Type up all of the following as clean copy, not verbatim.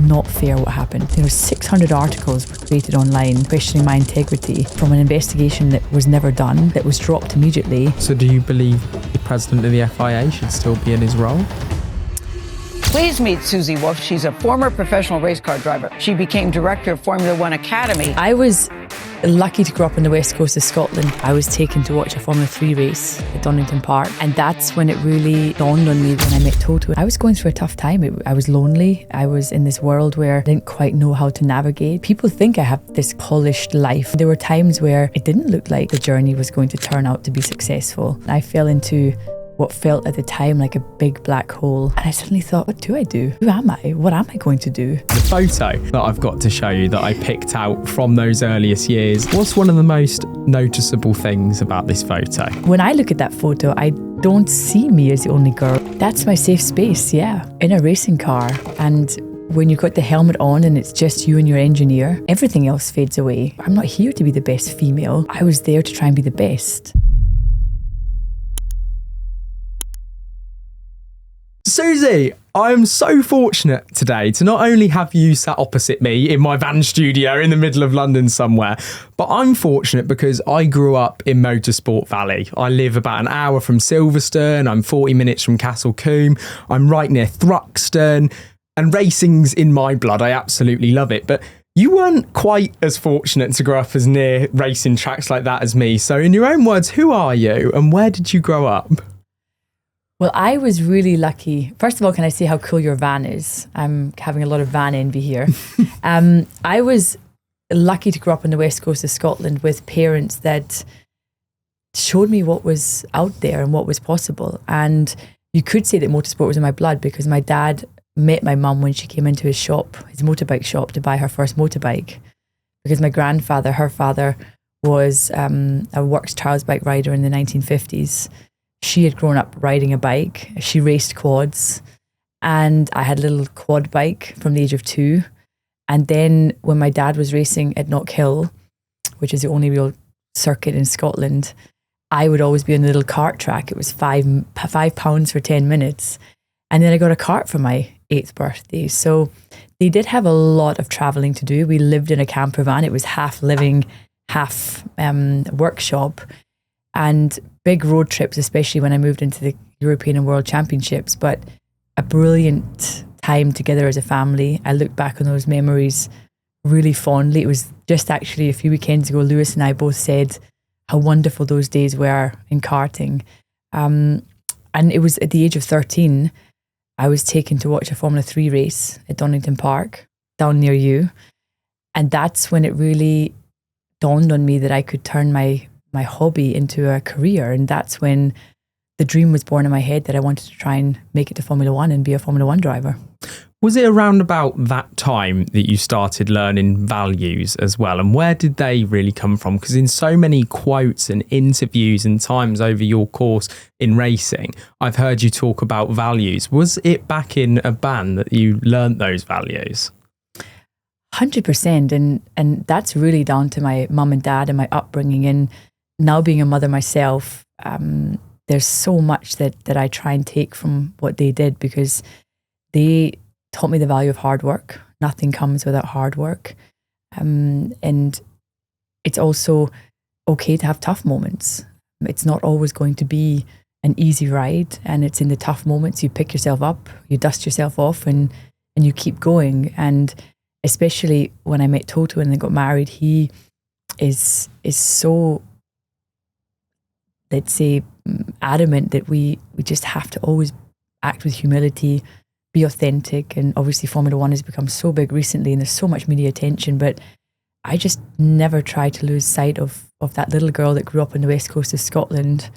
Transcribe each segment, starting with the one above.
not fair what happened. There were 600 articles were created online questioning my integrity from an investigation that was never done, that was dropped immediately. So do you believe the president of the FIA should still be in his role? Please meet Susie Wolff. She's a former professional race car driver. She became director of Formula One Academy. I was lucky to grow up on the west coast of Scotland. I was taken to watch a Formula 3 race at Donington Park, and that's when it really dawned on me when I met Toto. I was going through a tough time. I was lonely. I was in this world where I didn't quite know how to navigate. People think I have this polished life. There were times where it didn't look like the journey was going to turn out to be successful. I fell into what felt at the time like a big black hole. And I suddenly thought, what do I do? Who am I? What am I going to do? The photo that I've got to show you that I picked out from those earliest years, what's one of the most noticeable things about this photo? When I look at that photo, I don't see me as the only girl. That's my safe space, yeah, in a racing car. And when you've got the helmet on and it's just you and your engineer, everything else fades away. I'm not here to be the best female. I was there to try and be the best. Susie, I'm so fortunate today to not only have you sat opposite me in my van studio in the middle of London somewhere, but I'm fortunate because I grew up in Motorsport Valley. I live about an hour from Silverstone, I'm 40 minutes from Castle Combe, I'm right near Thruxton, and racing's in my blood. I absolutely love it. But you weren't quite as fortunate to grow up as near racing tracks like that as me. So in your own words, who are you and where did you grow up? Well, I was really lucky. First of all, can I say how cool your van is? I'm having a lot of van envy here. I was lucky to grow up on the west coast of Scotland with parents that showed me what was out there and what was possible. And you could say that motorsport was in my blood because my dad met my mum when she came into his shop, his motorbike shop, to buy her first motorbike. Because my grandfather, her father, was a works trials bike rider in the 1950s. She had grown up riding a bike. She raced quads. And I had a little quad bike from the age of 2. And then when my dad was racing at Knockhill, which is the only real circuit in Scotland, I would always be on the little kart track. It was £5 for 10 minutes. And then I got a kart for my 8th birthday. So they did have a lot of traveling to do. We lived in a camper van. It was half living, half workshop. And big road trips, especially when I moved into the European and World Championships, but a brilliant time together as a family. I look back on those memories really fondly. It was just actually a few weekends ago, Lewis and I both said how wonderful those days were in karting. And it was at the age of 13, I was taken to watch a Formula 3 race at Donington Park, down near you. And that's when it really dawned on me that I could turn my hobby into a career. And that's when the dream was born in my head that I wanted to try and make it to Formula One and be a Formula One driver. Was it around about that time that you started learning values as well? And where did they really come from? Because in so many quotes and interviews and times over your course in racing, I've heard you talk about values. Was it back in a band that you learnt those values? 100%. And that's really down to my mum and dad and my upbringing. And now being a mother myself, there's so much that I try and take from what they did because they taught me the value of hard work. Nothing comes without hard work. And it's also okay to have tough moments. It's not always going to be an easy ride. And it's in the tough moments you pick yourself up, you dust yourself off and you keep going. And especially when I met Toto and then got married, he is so, let's say, adamant that we just have to always act with humility, be authentic. And obviously Formula One has become so big recently and there's so much media attention, but I just never try to lose sight of that little girl that grew up on the west coast of Scotland,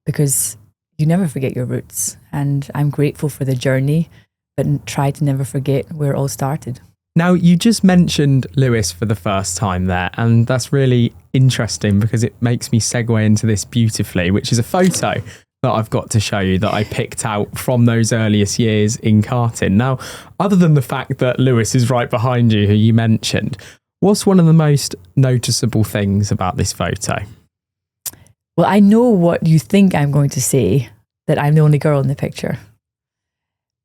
because you never forget your roots. And I'm grateful for the journey, but try to never forget where it all started. Now, you just mentioned Lewis for the first time there, and that's really interesting because it makes me segue into this beautifully, which is a photo that I've got to show you that I picked out from those earliest years in karting. Now, other than the fact that Lewis is right behind you, who you mentioned, what's one of the most noticeable things about this photo? Well, I know what you think I'm going to say, that I'm the only girl in the picture.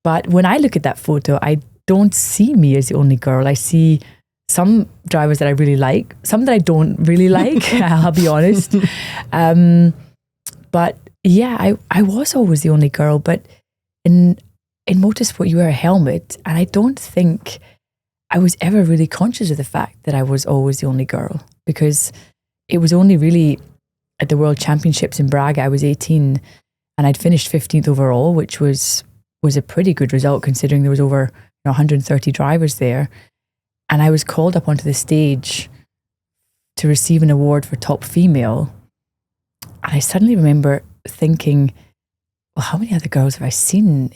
But when I look at that photo, I don't see me as the only girl. I see some drivers that I really like, some that I don't really like, I'll be honest. But yeah, I was always the only girl, but in motorsport, you wear a helmet, and I don't think I was ever really conscious of the fact that I was always the only girl, because it was only really at the World Championships in Braga, I was 18, and I'd finished 15th overall, which was a pretty good result considering there was over 130 drivers there. And I was called up onto the stage to receive an award for top female. And I suddenly remember thinking, well, how many other girls have I seen?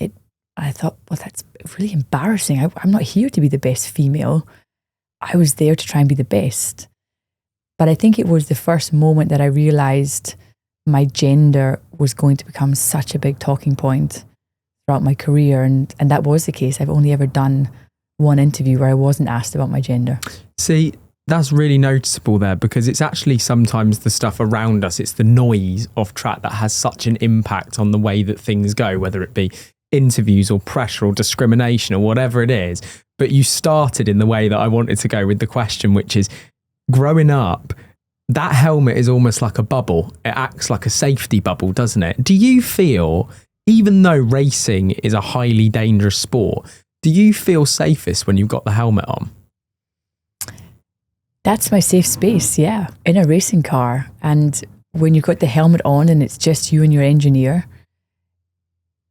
I thought, well, that's really embarrassing. I'm not here to be the best female. I was there to try and be the best. But I think it was the first moment that I realised my gender was going to become such a big talking point throughout my career. And that was the case. I've only ever done one interview where I wasn't asked about my gender. See, that's really noticeable there, because it's actually sometimes the stuff around us, it's the noise of track that has such an impact on the way that things go, whether it be interviews or pressure or discrimination or whatever it is. But you started in the way that I wanted to go with the question, which is, growing up, that helmet is almost like a bubble. It acts like a safety bubble, doesn't it? Do you feel, even though racing is a highly dangerous sport, do you feel safest when you've got the helmet on? That's my safe space, yeah, in a racing car. And when you've got the helmet on and it's just you and your engineer,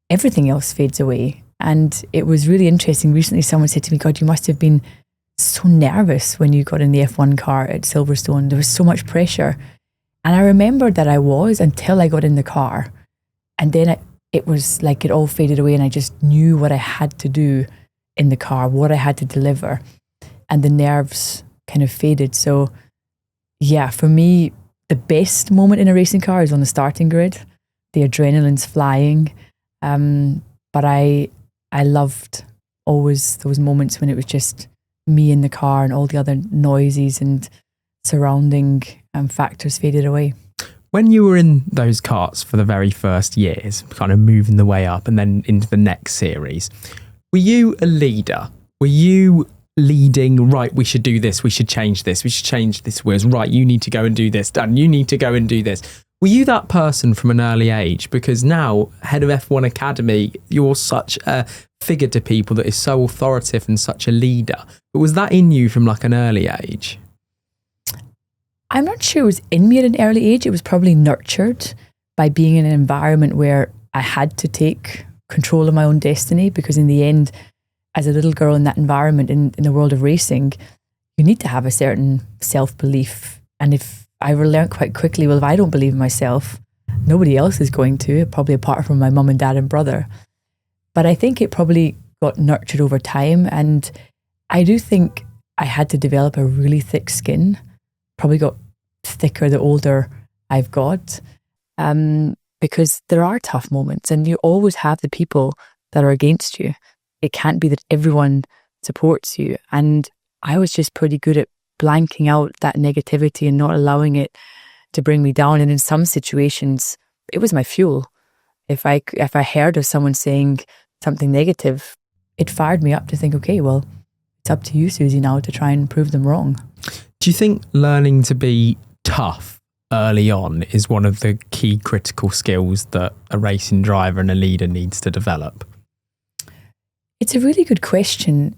everything else fades away. And it was really interesting. Recently, someone said to me, God, you must have been so nervous when you got in the F1 car at Silverstone. There was so much pressure. And I remembered that I was, until I got in the car. And then it was like it all faded away, and I just knew what I had to do in the car, what I had to deliver. And the nerves kind of faded. So yeah, for me, the best moment in a racing car is on the starting grid. The adrenaline's flying. But I loved always those moments when it was just me in the car and all the other noises and surrounding factors faded away. When you were in those karts for the very first years, kind of moving the way up and then into the next series, were you a leader? Were you leading, right, we should do this, we should change this, we should change this wheels, right, you need to go and do this, Dan, you need to go and do this? Were you that person from an early age? Because now, head of F1 Academy, you're such a figure to people that is so authoritative and such a leader. But was that in you from like an early age? I'm not sure it was in me at an early age. It was probably nurtured by being in an environment where I had to take control of my own destiny, because in the end, as a little girl in that environment, in the world of racing, you need to have a certain self-belief. And if I learned quite quickly, well, if I don't believe in myself, nobody else is going to, probably apart from my mum and dad and brother. But I think it probably got nurtured over time. And I do think I had to develop a really thick skin, probably got thicker the older I've got, because there are tough moments and you always have the people that are against you. It can't be that everyone supports you. And I was just pretty good at blanking out that negativity and not allowing it to bring me down. And in some situations, it was my fuel. If I heard of someone saying something negative, it fired me up to think, okay, well, it's up to you, Susie, now to try and prove them wrong. Do you think learning to be tough early on is one of the key critical skills that a racing driver and a leader needs to develop? It's a really good question.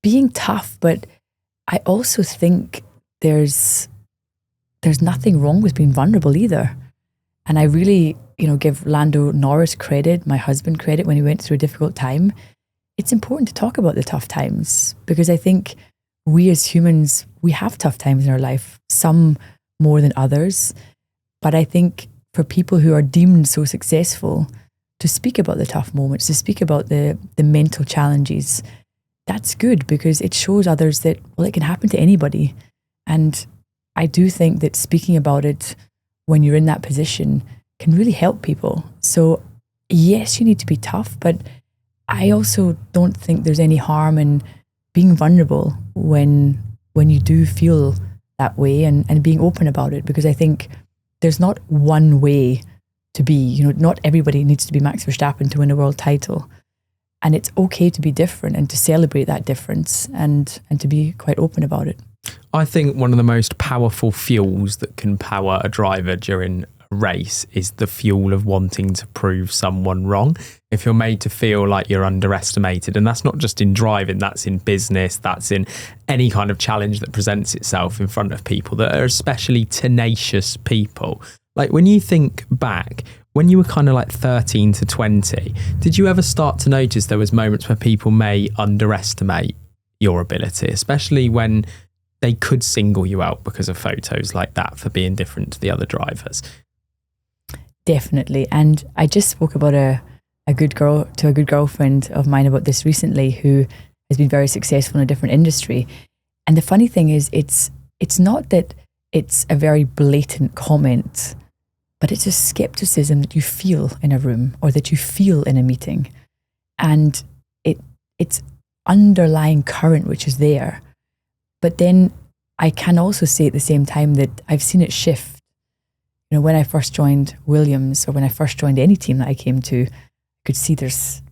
Being tough, but I also think there's nothing wrong with being vulnerable either. And I really, give Lando Norris credit, my husband credit, when he went through a difficult time. It's important to talk about the tough times, because I think we as humans, we have tough times in our life, some more than others. But I think for people who are deemed so successful, to speak about the tough moments, to speak about the mental challenges, that's good, because it shows others that, well, it can happen to anybody. And I do think that speaking about it when you're in that position can really help people. So yes, you need to be tough, but I also don't think there's any harm in being vulnerable when you do feel that way and being open about it, because I think there's not one way to be. Not everybody needs to be Max Verstappen to win a world title. And it's okay to be different and to celebrate that difference and to be quite open about it. I think one of the most powerful fuels that can power a driver during a race is the fuel of wanting to prove someone wrong. If you're made to feel like you're underestimated, and that's not just in driving, that's in business, that's in any kind of challenge that presents itself in front of people that are especially tenacious people. Like when you think back, when you were kind of like 13 to 20, did you ever start to notice there was moments where people may underestimate your ability, especially when they could single you out because of photos like that for being different to the other drivers? Definitely. And I just spoke about a good girlfriend of mine about this recently, who has been very successful in a different industry. And the funny thing is, it's not that it's a very blatant comment, but it's a skepticism that you feel in a room or that you feel in a meeting. And it's underlying current which is there. But then I can also say at the same time that I've seen it shift. You know, when I first joined Williams, or when I first joined any team that I came to, I could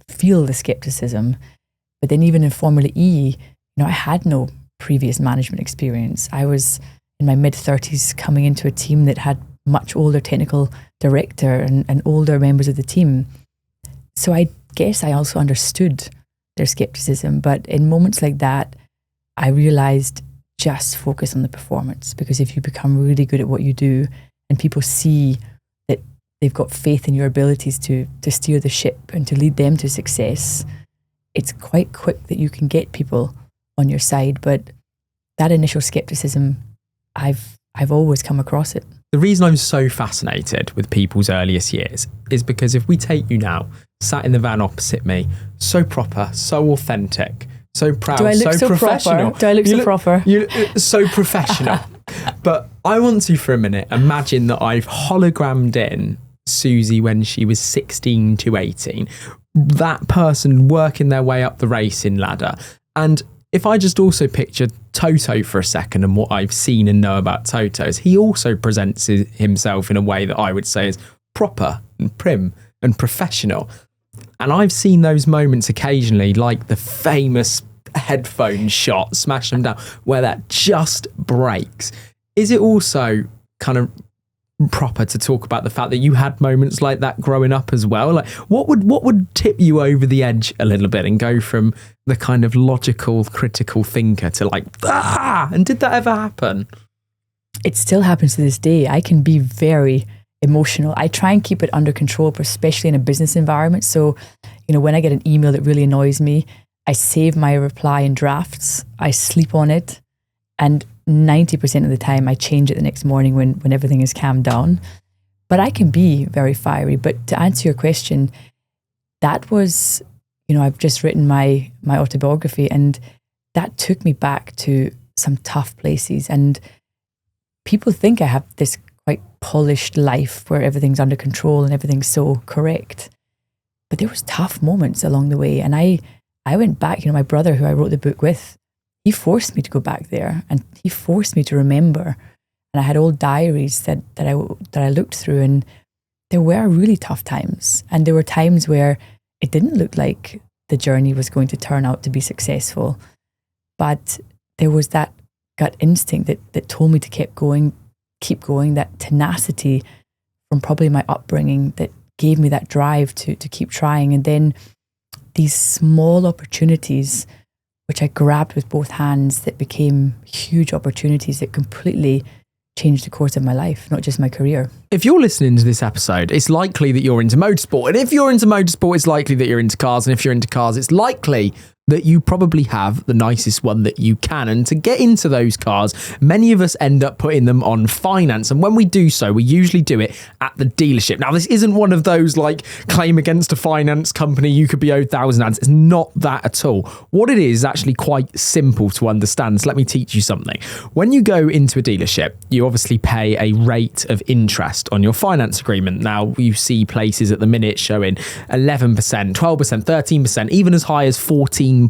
feel the skepticism. But then even in Formula E, I had no previous management experience. I was in my mid-30s coming into a team that had much older technical director and older members of the team. So I guess I also understood their skepticism. But in moments like that, I realized just focus on the performance, because if you become really good at what you do and people see that they've got faith in your abilities to steer the ship and to lead them to success, it's quite quick that you can get people on your side. But that initial skepticism, I've always come across it. The reason I'm so fascinated with people's earliest years is because if we take you now, sat in the van opposite me, so proper, so authentic, so proud, Do I look so professional. Proper? Do I look so proper? You look so professional. But I want to, for a minute, imagine that I've hologrammed in Susie when she was 16 to 18, that person working their way up the racing ladder. And if I just also picture Toto for a second and what I've seen and know about Toto, is he also presents himself in a way that I would say is proper and prim and professional. And I've seen those moments occasionally, like the famous headphone shot, Smash Them Down, where that just breaks. Is it also kind of proper to talk about the fact that you had moments like that growing up as well? Like what would tip you over the edge a little bit and go from the kind of logical, critical thinker to like, and did that ever happen? It still happens to this day. I can be very emotional. I try and keep it under control, but especially in a business environment. So, when I get an email that really annoys me, I save my reply in drafts. I sleep on it. And 90% of the time I change it the next morning when everything is calmed down. But I can be very fiery. But to answer your question, that was, I've just written my autobiography, and that took me back to some tough places. And people think I have this quite polished life where everything's under control and everything's so correct. But there was tough moments along the way. And I went back, my brother, who I wrote the book with, he forced me to go back there, and he forced me to remember. And I had old diaries that I looked through, and there were really tough times. And there were times where it didn't look like the journey was going to turn out to be successful. But there was that gut instinct that told me to keep going, that tenacity from probably my upbringing that gave me that drive to keep trying. And then these small opportunities, which I grabbed with both hands, that became huge opportunities that completely changed the course of my life, not just my career. If you're listening to this episode, it's likely that you're into motorsport. And if you're into motorsport, it's likely that you're into cars. And if you're into cars, it's likely that you probably have the nicest one that you can. And to get into those cars, many of us end up putting them on finance. And when we do so, we usually do it at the dealership. Now, this isn't one of those like claim against a finance company, you could be owed £1,000. It's not that at all. What it is actually quite simple to understand. So let me teach you something. When you go into a dealership, you obviously pay a rate of interest on your finance agreement. Now, you see places at the minute showing 11%, 12%, 13%, even as high as 14.9%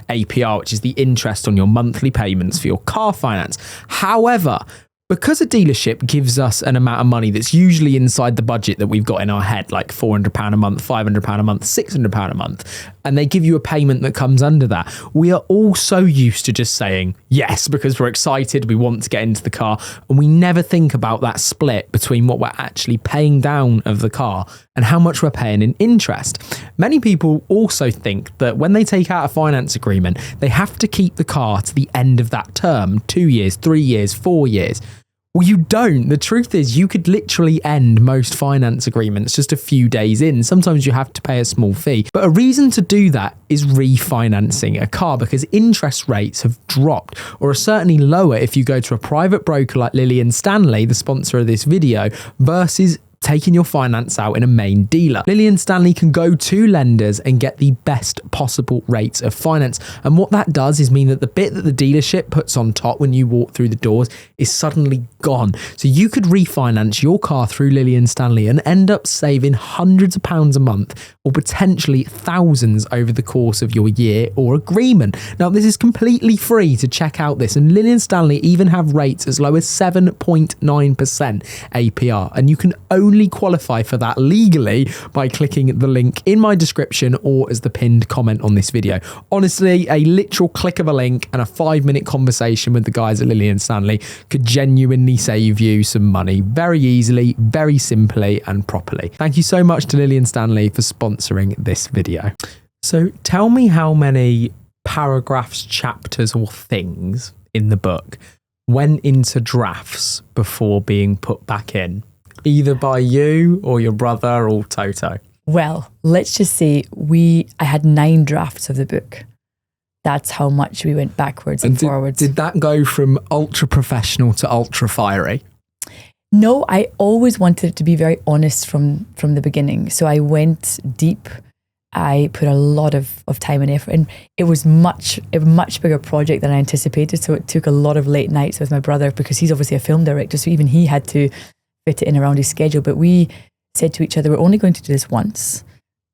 APR, which is the interest on your monthly payments for your car finance. However, Because a dealership gives us an amount of money that's usually inside the budget that we've got in our head, like £400 a month, £500 a month, £600 a month, and they give you a payment that comes under that, we are all so used to just saying yes because we're excited, we want to get into the car, and we never think about that split between what we're actually paying down of the car and how much we're paying in interest. Many people also think that when they take out a finance agreement, they have to keep the car to the end of that term, 2 years, 3 years, 4 years. Well, you don't. The truth is you could literally end most finance agreements just a few days in. Sometimes you have to pay a small fee. But a reason to do that is refinancing a car because interest rates have dropped or are certainly lower if you go to a private broker like Lillian Stanley, the sponsor of this video, versus taking your finance out in a main dealer. Lillian Stanley can go to lenders and get the best possible rates of finance. And what that does is mean that the bit that the dealership puts on top when you walk through the doors is suddenly gone. So you could refinance your car through Lillian Stanley and end up saving hundreds of pounds a month or potentially thousands over the course of your year or agreement. Now, this is completely free to check out this, and Lillian Stanley even have rates as low as 7.9% APR, and you can only qualify for that legally by clicking the link in my description or as the pinned comment on this video. Honestly, a literal click of a link and a 5-minute conversation with the guys at Lillian Stanley could genuinely save you some money very easily, very simply and properly. Thank you so much to Lillian Stanley for sponsoring this video. So tell me how many paragraphs, chapters or things in the book went into drafts before being put back in, either by you or your brother or Toto? Well, let's just say I had 9 drafts of the book. That's how much we went backwards and forwards. Did that go from ultra professional to ultra fiery? No, I always wanted it to be very honest from the beginning. So I went deep. I put a lot of time and effort, and it was a much bigger project than I anticipated. So it took a lot of late nights with my brother because he's obviously a film director. So even he had to fit it in around his schedule. But we said to each other, we're only going to do this once.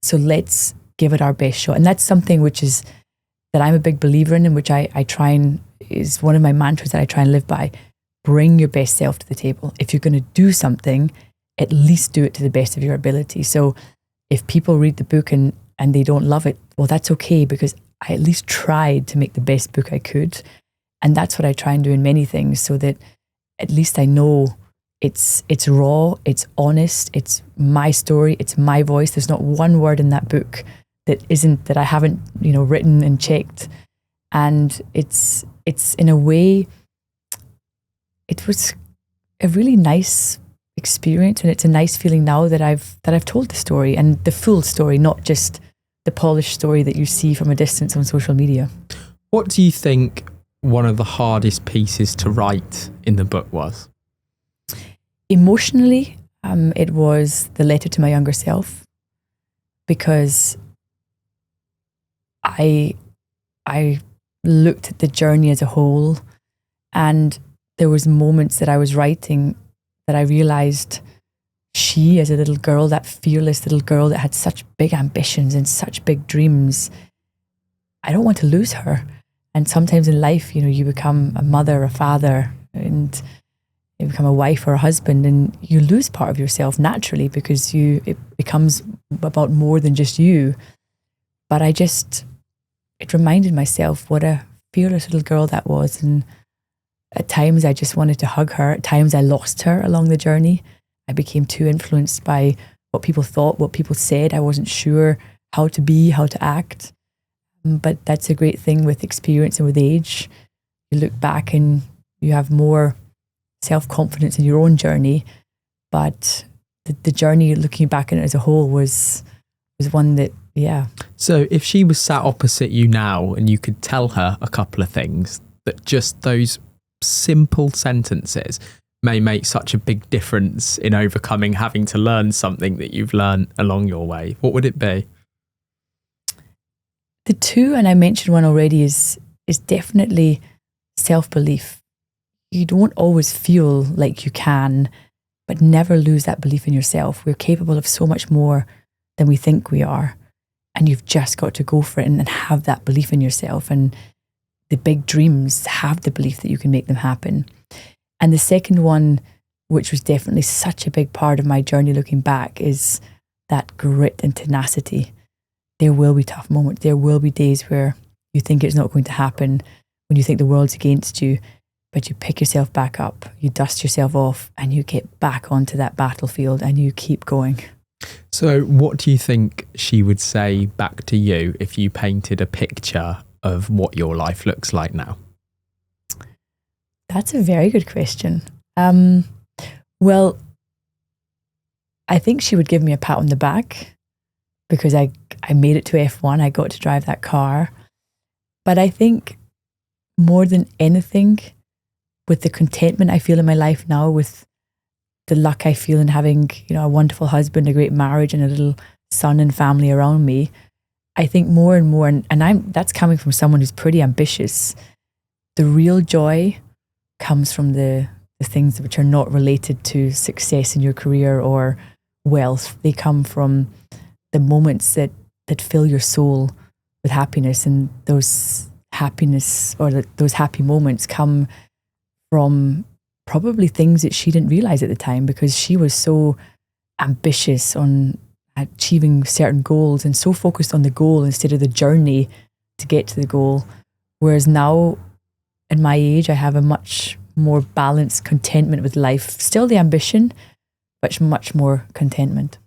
So let's give it our best shot. And that's something that I'm a big believer in, and which I try and is one of my mantras that I try and live by. Bring your best self to the table. If you're going to do something, at least do it to the best of your ability. So if people read the book and they don't love it, well, that's okay, because I at least tried to make the best book I could. And that's what I try and do in many things, so that at least I know it's raw, it's honest, it's my story, it's my voice. There's not one word in that book that I haven't, written and checked. And it's in a way, it was a really nice experience, and it's a nice feeling now that I've told the story, and the full story, not just the polished story that you see from a distance on social media. What do you think one of the hardest pieces to write in the book was? Emotionally, it was the letter to my younger self, because I looked at the journey as a whole, and there was moments that I was writing that I realized she, as a little girl, that fearless little girl that had such big ambitions and such big dreams, I don't want to lose her. And sometimes in life, you become a mother, a father, and you become a wife or a husband, and you lose part of yourself naturally, because it becomes about more than just you. But it reminded myself what a fearless little girl that was. And at times I just wanted to hug her. At times I lost her along the journey. I became too influenced by what people thought, what people said. I wasn't sure how to be, how to act. But that's a great thing with experience and with age. You look back and you have more self-confidence in your own journey. But the journey, looking back on it as a whole, was one that, yeah. So if she was sat opposite you now and you could tell her a couple of things, that just those simple sentences may make such a big difference in overcoming having to learn something that you've learned along your way, what would it be? The two, and I mentioned one already, is definitely self-belief. You don't always feel like you can, but never lose that belief in yourself. We're capable of so much more than we think we are. And you've just got to go for it and have that belief in yourself. And the big dreams, have the belief that you can make them happen. And the second one, which was definitely such a big part of my journey looking back, is that grit and tenacity. There will be tough moments. There will be days where you think it's not going to happen, when you think the world's against you, but you pick yourself back up, you dust yourself off, and you get back onto that battlefield and you keep going. So what do you think she would say back to you if you painted a picture of what your life looks like now? That's a very good question. Well, I think she would give me a pat on the back because I made it to F1. I got to drive that car. But I think more than anything, with the contentment I feel in my life now, with the luck I feel in having, a wonderful husband, a great marriage, and a little son and family around me, I think more and more, and that's coming from someone who's pretty ambitious. The real joy comes from the things which are not related to success in your career or wealth. They come from the moments that fill your soul with happiness, and those happiness or those happy moments come from probably things that she didn't realize at the time, because she was so ambitious on achieving certain goals and so focused on the goal instead of the journey to get to the goal. Whereas now, at my age, I have a much more balanced contentment with life. Still the ambition, but much more contentment.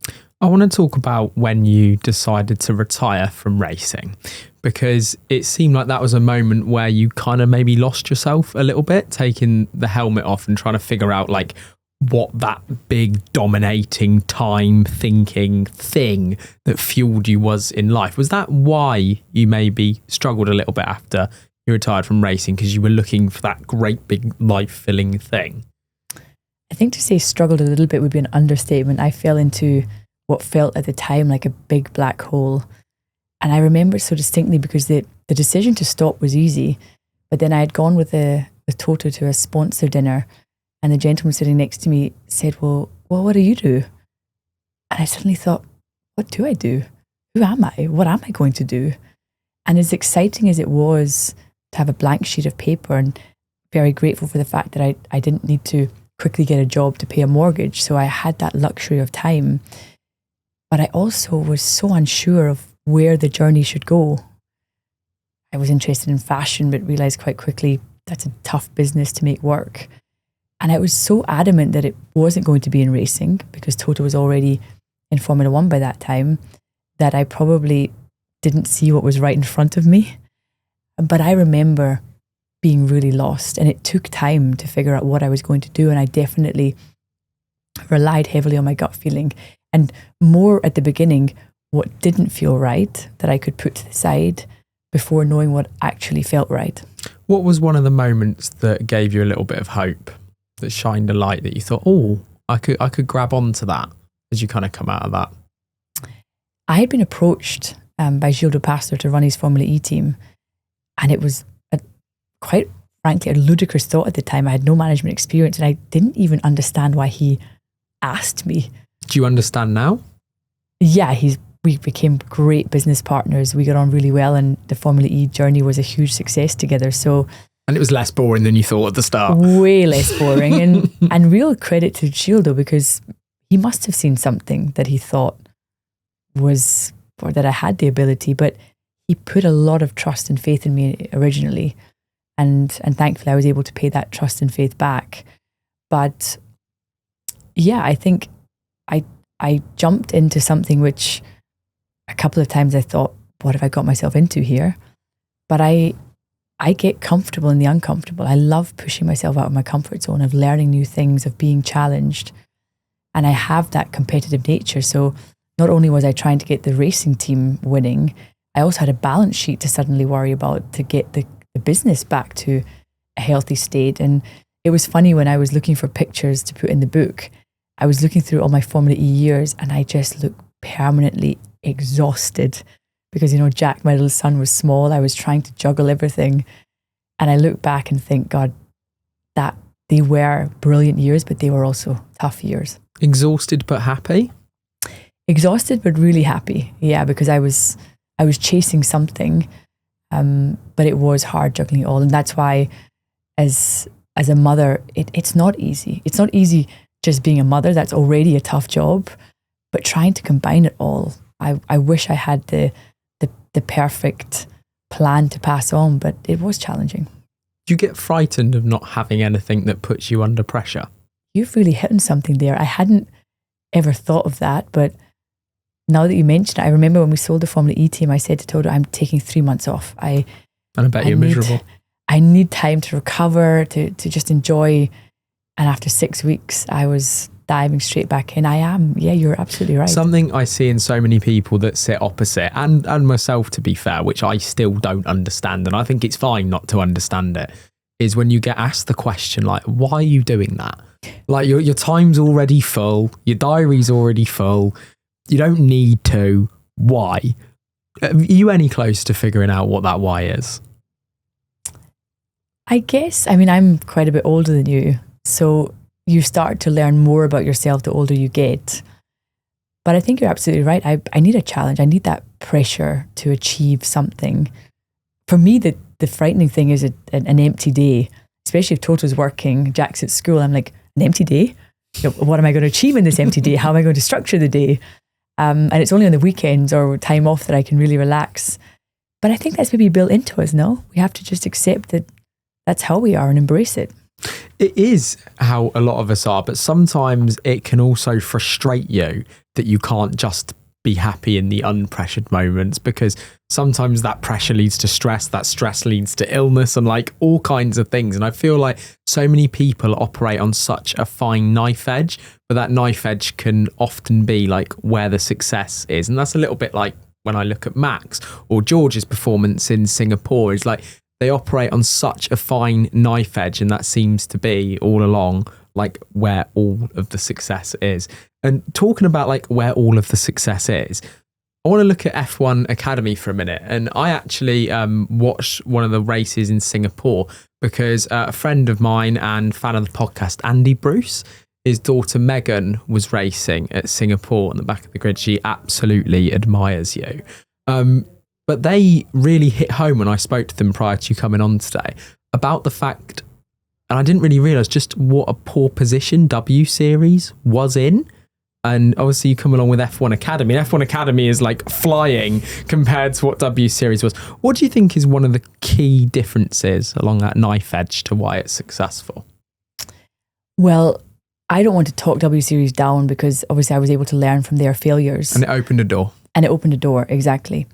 I want to talk about when you decided to retire from racing, because it seemed like that was a moment where you kind of maybe lost yourself a little bit, taking the helmet off and trying to figure out like what that big dominating time thinking thing that fueled you was in life. Was that why you maybe struggled a little bit after you retired from racing, because you were looking for that great big life-filling thing? I think to say struggled a little bit would be an understatement. I fell into what felt at the time like a big black hole. And I remember it so distinctly because the decision to stop was easy. But then I had gone with Toto to a sponsor dinner, and the gentleman sitting next to me said, well, what do you do? And I suddenly thought, what do I do? Who am I? What am I going to do? And as exciting as it was to have a blank sheet of paper, and very grateful for the fact that I didn't need to quickly get a job to pay a mortgage, so I had that luxury of time. But I also was so unsure of where the journey should go. I was interested in fashion, but realized quite quickly that's a tough business to make work. And I was so adamant that it wasn't going to be in racing, because Toto was already in Formula One by that time, that I probably didn't see what was right in front of me. But I remember being really lost, and it took time to figure out what I was going to do. And I definitely relied heavily on my gut feeling, and more at the beginning, what didn't feel right that I could put to the side before knowing what actually felt right. What was one of the moments that gave you a little bit of hope, that shined a light that you thought, oh, I could grab onto that as you kind of come out of that? I had been approached by Gilles de Pastor to run his Formula E team, and it was quite frankly a ludicrous thought at the time. I had no management experience, and I didn't even understand why he asked me. Do you understand now? Yeah, we became great business partners. We got on really well, and the Formula E journey was a huge success together. So, and it was less boring than you thought at the start. Way less boring, and real credit to Gilles though, because he must have seen something that he thought was, or that I had the ability, but he put a lot of trust and faith in me originally, and thankfully I was able to pay that trust and faith back. But yeah, I think I jumped into something which a couple of times I thought, what have I got myself into here? But I get comfortable in the uncomfortable. I love pushing myself out of my comfort zone, of learning new things, of being challenged. And I have that competitive nature. So not only was I trying to get the racing team winning, I also had a balance sheet to suddenly worry about to get the business back to a healthy state. And it was funny, when I was looking for pictures to put in the book, I was looking through all my Formula E years, and I just looked permanently exhausted because, Jack, my little son, was small. I was trying to juggle everything. And I look back and think, God, that they were brilliant years, but they were also tough years. Exhausted but happy? Exhausted but really happy. Yeah, because I was chasing something, but it was hard juggling it all. And that's why, as as a mother, it's not easy. It's not easy just being a mother. That's already a tough job. But trying to combine it all, I wish I had the perfect plan to pass on, but it was challenging. Do you get frightened of not having anything that puts you under pressure? You've really hit on something there. I hadn't ever thought of that, but now that you mention it, I remember when we sold the Formula E team, I said to Toto, I'm taking 3 months off. And I bet you're miserable. I need time to recover, to just enjoy. And after 6 weeks, I was diving straight back in. I am. Yeah, you're absolutely right. Something I see in so many people that sit opposite, and myself, to be fair, which I still don't understand, and I think it's fine not to understand it, is when you get asked the question, like, why are you doing that? Like, your time's already full, your diary's already full, you don't need to. Why? Are you any close to figuring out what that why is? I guess, I mean, I'm quite a bit older than you, so you start to learn more about yourself the older you get. But I think you're absolutely right. I need a challenge. I need that pressure to achieve something. For me, the frightening thing is an empty day, especially if Toto's working, Jack's at school. I'm like, an empty day? What am I going to achieve in this empty day? How am I going to structure the day? And it's only on the weekends or time off that I can really relax. But I think that's maybe built into us, no? We have to just accept that that's how we are and embrace it. It is how a lot of us are, but sometimes it can also frustrate you that you can't just be happy in the unpressured moments, because sometimes that pressure leads to stress, that stress leads to illness and like all kinds of things. And I feel like so many people operate on such a fine knife edge, but that knife edge can often be like where the success is. And that's a little bit like when I look at Max or George's performance in Singapore, is like they operate on such a fine knife edge, and that seems to be all along like where all of the success is. And talking about like where all of the success is, I want to look at F1 Academy for a minute. And I actually watched one of the races in Singapore because a friend of mine and fan of the podcast, Andy Bruce, his daughter Megan was racing at Singapore on the back of the grid. She absolutely admires you. But they really hit home when I spoke to them prior to you coming on today about the fact, and I didn't really realise just what a poor position W Series was in. And obviously you come along with F1 Academy. F1 Academy is like flying compared to what W Series was. What do you think is one of the key differences along that knife edge to why it's successful? Well, I don't want to talk W Series down, because obviously I was able to learn from their failures. And it opened a door. Exactly.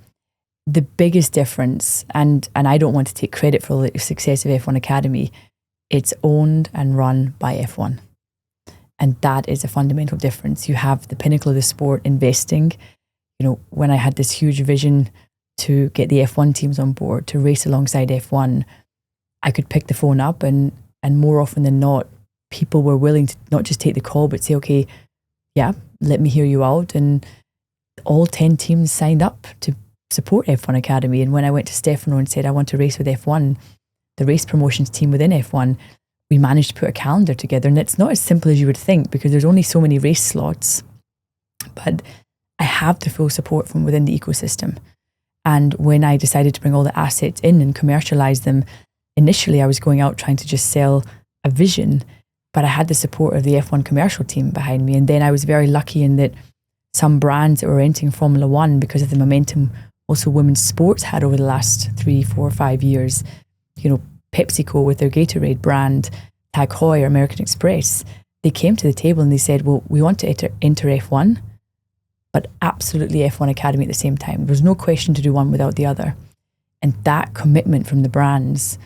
The biggest difference, and I don't want to take credit for the success of F1 Academy, it's owned and run by F1. And that is a fundamental difference. You have the pinnacle of the sport investing. You know, when I had this huge vision to get the F1 teams on board, to race alongside F1, I could pick the phone up and more often than not, people were willing to not just take the call, but say, okay, yeah, let me hear you out. And all 10 teams signed up to support F1 Academy. And when I went to Stefano and said, I want to race with F1, the race promotions team within F1, we managed to put a calendar together. And it's not as simple as you would think, because there's only so many race slots. But I have the full support from within the ecosystem. And when I decided to bring all the assets in and commercialize them, initially I was going out trying to just sell a vision, but I had the support of the F1 commercial team behind me. And then I was very lucky in that some brands that were entering Formula One, because of the momentum also women's sports had over the last 3, 4, 5 years, you know, PepsiCo with their Gatorade brand, Tag Heuer, American Express, they came to the table and they said, well, we want to enter F1, but absolutely F1 Academy at the same time. There's no question to do one without the other. And that commitment from the brands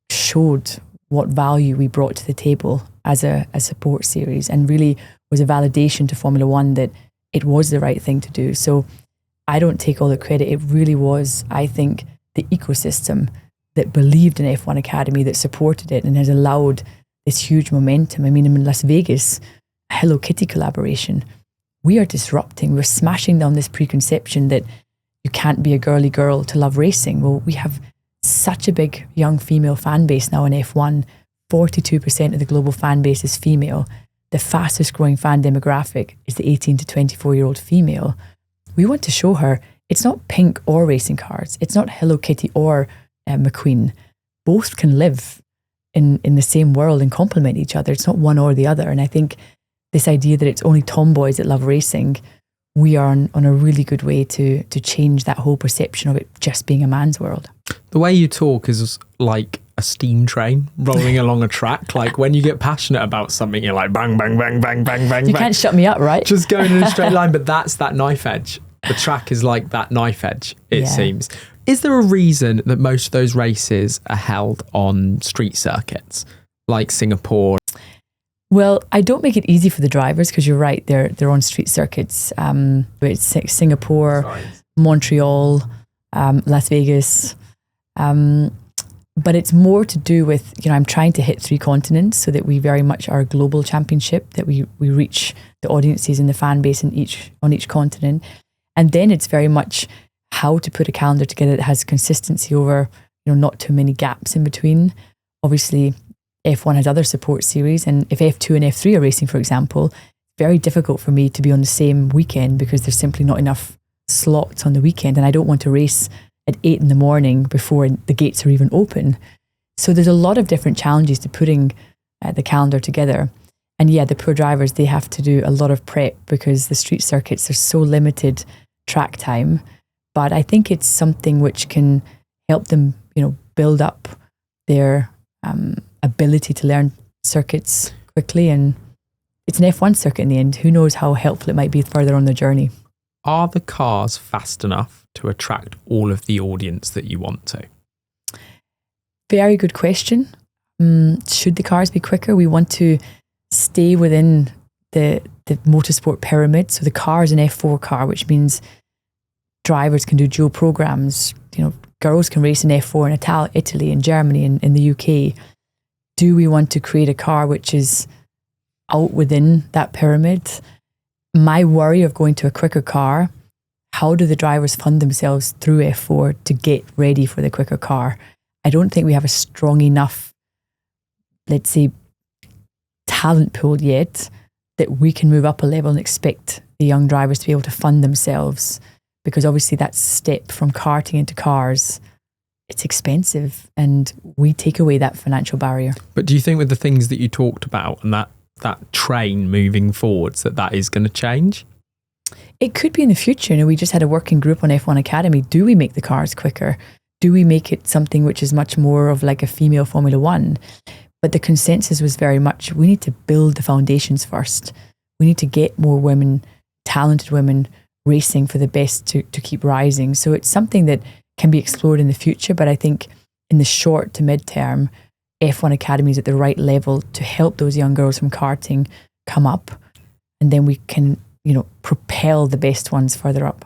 showed what value we brought to the table as a support series, and really was a validation to Formula One that it was the right thing to do. So I don't take all the credit. It really was, I think, the ecosystem that believed in F1 Academy, that supported it and has allowed this huge momentum. I mean, in Las Vegas, a Hello Kitty collaboration, we are disrupting, we're smashing down this preconception that you can't be a girly girl to love racing. Well, we have such a big young female fan base now in F1. 42% of the global fan base is female. The fastest growing fan demographic is the 18 to 24-year-old female. We want to show her it's not pink or racing cars. It's not Hello Kitty or McQueen. Both can live. in the same world and complement each other. It's not one or the other. And I think this idea that it's only tomboys that love racing, we are on a really good way to change that whole perception of it just being a man's world. The way you talk is like a steam train rolling along a track. Like when you get passionate about something, you're like bang, bang, bang, bang, bang, bang. You can't shut me up, right? Just going in a straight line, but that's that knife edge. The track is like that knife edge, it seems. Is there a reason that most of those races are held on street circuits, like Singapore? Well, I don't make it easy for the drivers because you're right, they're on street circuits. It's Singapore, Montreal, Las Vegas. But it's more to do with, I'm trying to hit 3 continents so that we very much are a global championship, that we reach the audiences and the fan base on each continent. And then it's very much how to put a calendar together that has consistency over, not too many gaps in between. Obviously, F1 has other support series, and if F2 and F3 are racing, for example, very difficult for me to be on the same weekend because there's simply not enough slots on the weekend, and I don't want to race at 8 a.m. before the gates are even open. So there's a lot of different challenges to putting the calendar together. And the poor drivers, they have to do a lot of prep because the street circuits are so limited track time. But I think it's something which can help them, build up their ability to learn circuits quickly. And it's an F1 circuit in the end. Who knows how helpful it might be further on their journey. Are the cars fast enough to attract all of the audience that you want to? Very good question. Should the cars be quicker? We want to stay within the motorsport pyramid. So the car is an F4 car, which means drivers can do dual programs. Girls can race in F4 in Italy and Germany and in the UK. Do we want to create a car which is out within that pyramid? My worry of going to a quicker car, how do the drivers fund themselves through F4 to get ready for the quicker car? I don't think we have a strong enough, let's say, talent pool yet that we can move up a level and expect the young drivers to be able to fund themselves, because obviously that step from karting into cars, it's expensive and we take away that financial barrier. But do you think with the things that you talked about and that train moving forwards that is going to change? It could be in the future. We just had a working group on F1 Academy. Do we make the cars quicker? Do we make it something which is much more of like a female Formula One? But the consensus was very much, we need to build the foundations first. We need to get more women, talented women, racing for the best to keep rising. So it's something that can be explored in the future. But I think in the short to mid-term, F1 Academy is at the right level to help those young girls from karting come up. And then we can, propel the best ones further up.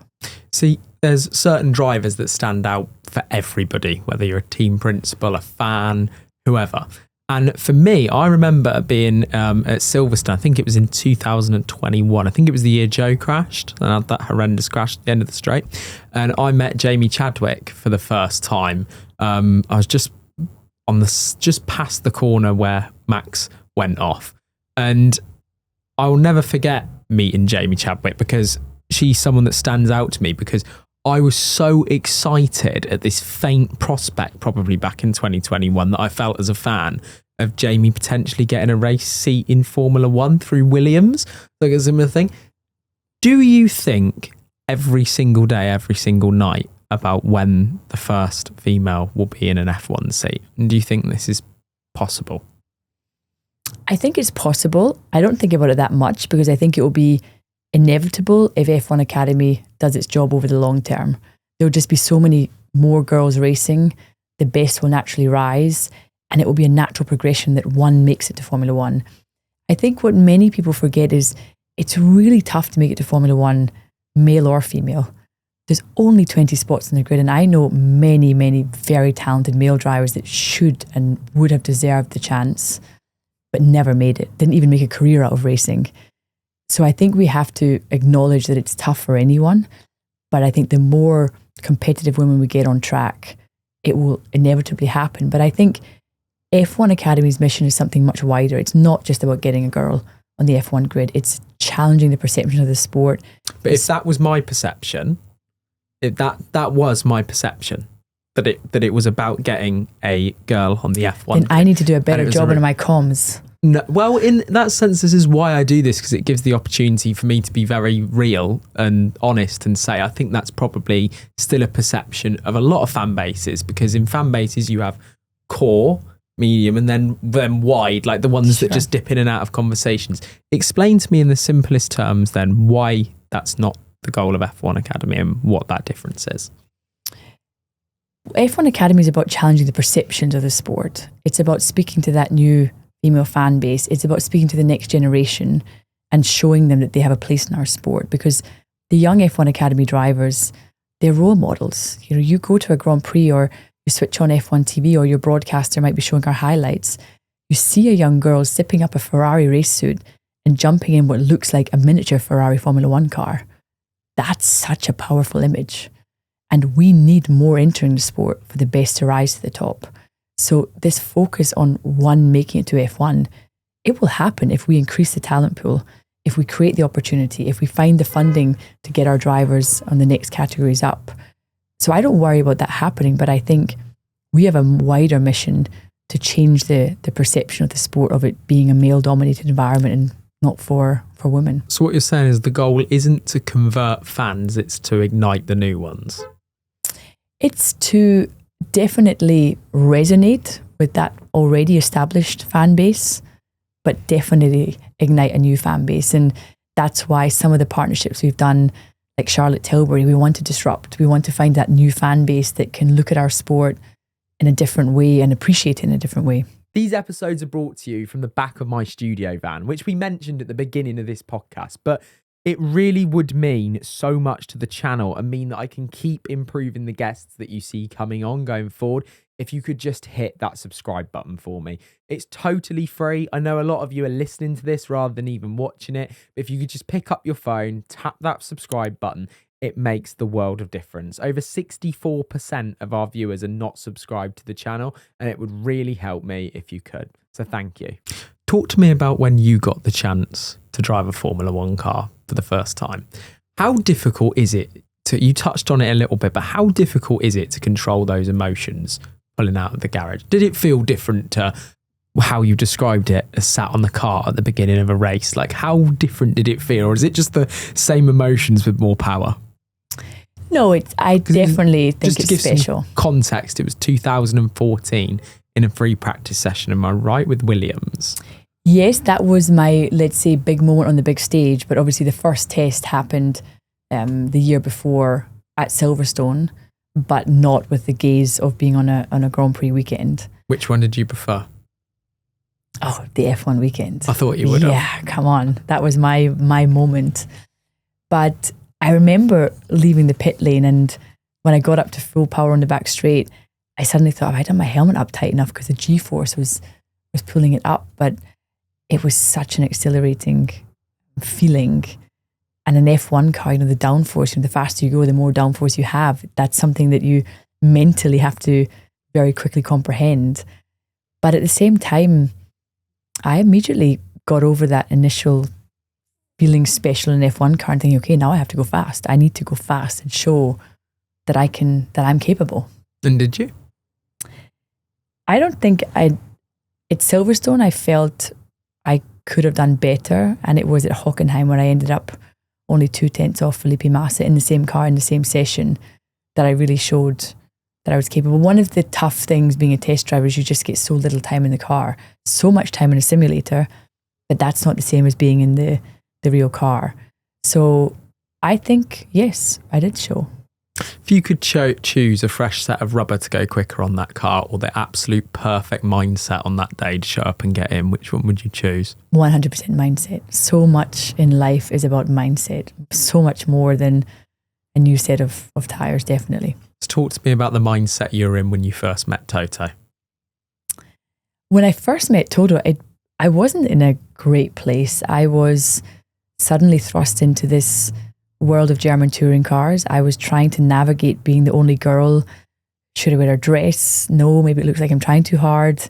See, there's certain drivers that stand out for everybody, whether you're a team principal, a fan, whoever. And for me, I remember being at Silverstone, I think it was in 2021. I think it was the year Joe crashed and had that horrendous crash at the end of the straight. And I met Jamie Chadwick for the first time. I was just past the corner where Max went off. And I will never forget meeting Jamie Chadwick because she's someone that stands out to me because I was so excited at this faint prospect, probably back in 2021, that I felt as a fan of Jamie potentially getting a race seat in Formula One through Williams, like a similar thing. Do you think every single day, every single night about when the first female will be in an F1 seat? And do you think this is possible? I think it's possible. I don't think about it that much because I think it will be inevitable if F1 Academy does its job over the long term. There will just be so many more girls racing, the best will naturally rise, and it will be a natural progression that one makes it to Formula One. I think what many people forget is it's really tough to make it to Formula One, male or female. There's only 20 spots in the grid, and I know many, many very talented male drivers that should and would have deserved the chance, but never made it, didn't even make a career out of racing. So I think we have to acknowledge that it's tough for anyone, but I think the more competitive women we get on track, it will inevitably happen. But I think F1 Academy's mission is something much wider. It's not just about getting a girl on the F1 grid. It's challenging the perception of the sport. But if that was my perception, that was my perception, that it was about getting a girl on the F1. Then I need to do a better job in my comms. No, well, in that sense, this is why I do this, because it gives the opportunity for me to be very real and honest and say I think that's probably still a perception of a lot of fan bases, because in fan bases you have core, medium, and then wide, like the ones that just dip in and out of conversations. Explain to me in the simplest terms then why that's not the goal of F1 Academy and what that difference is. F1 Academy is about challenging the perceptions of the sport. It's about speaking to that new female fan base. It's about speaking to the next generation and showing them that they have a place in our sport, because the young F1 Academy drivers, they're role models. You know, you go to a Grand Prix or you switch on F1 TV, or your broadcaster might be showing our highlights. You see a young girl zipping up a Ferrari race suit and jumping in what looks like a miniature Ferrari Formula One car. That's such a powerful image. And we need more entering the sport for the best to rise to the top. So this focus on one making it to F1, it will happen if we increase the talent pool, if we create the opportunity, if we find the funding to get our drivers on the next categories up. So I don't worry about that happening, but I think we have a wider mission to change the perception of the sport of it being a male-dominated environment and not for women. So what you're saying is the goal isn't to convert fans, it's to ignite the new ones. It's to definitely resonate with that already established fan base, but definitely ignite a new fan base. And that's why some of the partnerships we've done, like Charlotte Tilbury, we want to disrupt. We want to find that new fan base that can look at our sport in a different way and appreciate it in a different way. These episodes are brought to you from the back of my studio van, which we mentioned at the beginning of this podcast, but it really would mean so much to the channel and mean that I can keep improving the guests that you see coming on going forward if you could just hit that subscribe button for me. It's totally free. I know a lot of you are listening to this rather than even watching it. But if you could just pick up your phone, tap that subscribe button, it makes the world of difference. Over 64% of our viewers are not subscribed to the channel, and it would really help me if you could. So thank you. Talk to me about when you got the chance to drive a Formula One car for the first time. How difficult is it you touched on it a little bit, but how difficult is it to control those emotions pulling out of the garage? Did it feel different to how you described it as sat on the car at the beginning of a race? Like, how different did it feel? Or is it just the same emotions with more power? No, I definitely think just to it's give special. Some context, it was 2014 in a free practice session, am I right, with Williams? Yes, that was my, let's say, big moment on the big stage. But obviously the first test happened the year before at Silverstone, but not with the gaze of being on a Grand Prix weekend. Which one did you prefer? Oh, the F1 weekend. I thought you would have. Yeah, come on. That was my moment. But I remember leaving the pit lane, and when I got up to full power on the back straight, I suddenly thought, have I done my helmet up tight enough? Because the G-force was pulling it up. But it was such an exhilarating feeling. And an F1 car, you know, the downforce, the faster you go, the more downforce you have. That's something that you mentally have to very quickly comprehend. But at the same time, I immediately got over that initial feeling special in an F1 car and thinking, okay, now I have to go fast. I need to go fast and show that I'm capable. And did you? I don't think at Silverstone, I felt I could have done better. And it was at Hockenheim where I ended up only 2/10 off Felipe Massa in the same car in the same session that I really showed that I was capable. One of the tough things being a test driver is you just get so little time in the car, so much time in a simulator, but that's not the same as being in the real car. So I think, yes, I did show. If you could choose a fresh set of rubber to go quicker on that car or the absolute perfect mindset on that day to show up and get in, which one would you choose? 100% mindset. So much in life is about mindset. So much more than a new set of tyres, definitely. So talk to me about the mindset you were in when you first met Toto. When I first met Toto, I wasn't in a great place. I was suddenly thrust into this world of German touring cars. I was trying to navigate being the only girl. Should I wear a dress? No, maybe it looks like I'm trying too hard.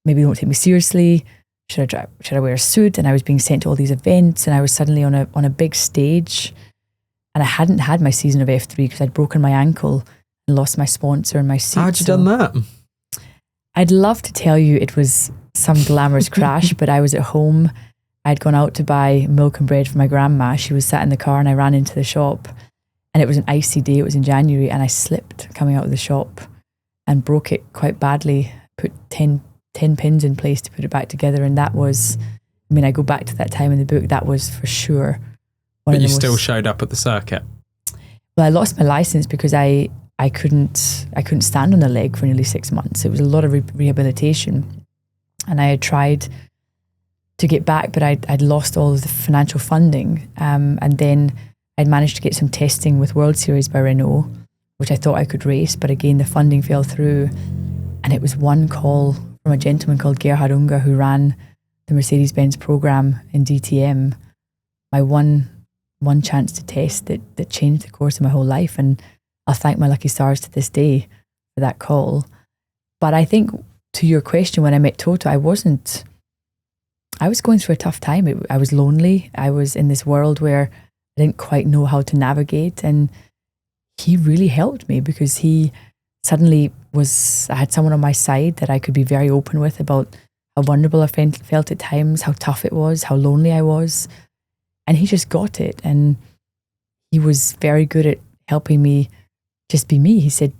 Maybe they won't take me seriously. Should I wear a suit? And I was being sent to all these events, and I was suddenly on a big stage, and I hadn't had my season of F3 because I'd broken my ankle and lost my sponsor and my seat. How'd you done that? I'd love to tell you it was some glamorous crash, but I was at home. I'd gone out to buy milk and bread for my grandma. She was sat in the car and I ran into the shop, and it was an icy day. It was in January, and I slipped coming out of the shop and broke it quite badly. Put 10 pins in place to put it back together. And that was, I mean, I go back to that time in the book, that was for sure. But you still showed up at the circuit? Well, I lost my license because I couldn't stand on a leg for nearly 6 months. It was a lot of rehabilitation, and I had tried to get back, but I'd lost all of the financial funding. And then I'd managed to get some testing with World Series by Renault, which I thought I could race, but again, the funding fell through. And it was one call from a gentleman called Gerhard Unger, who ran the Mercedes-Benz program in DTM. My one chance to test that changed the course of my whole life. And I'll thank my lucky stars to this day for that call. But I think, to your question, when I met Toto, I was going through a tough time. I was lonely. I was in this world where I didn't quite know how to navigate. And he really helped me, because he suddenly I had someone on my side that I could be very open with about how vulnerable I felt at times, how tough it was, how lonely I was. And he just got it. And he was very good at helping me just be me. He said,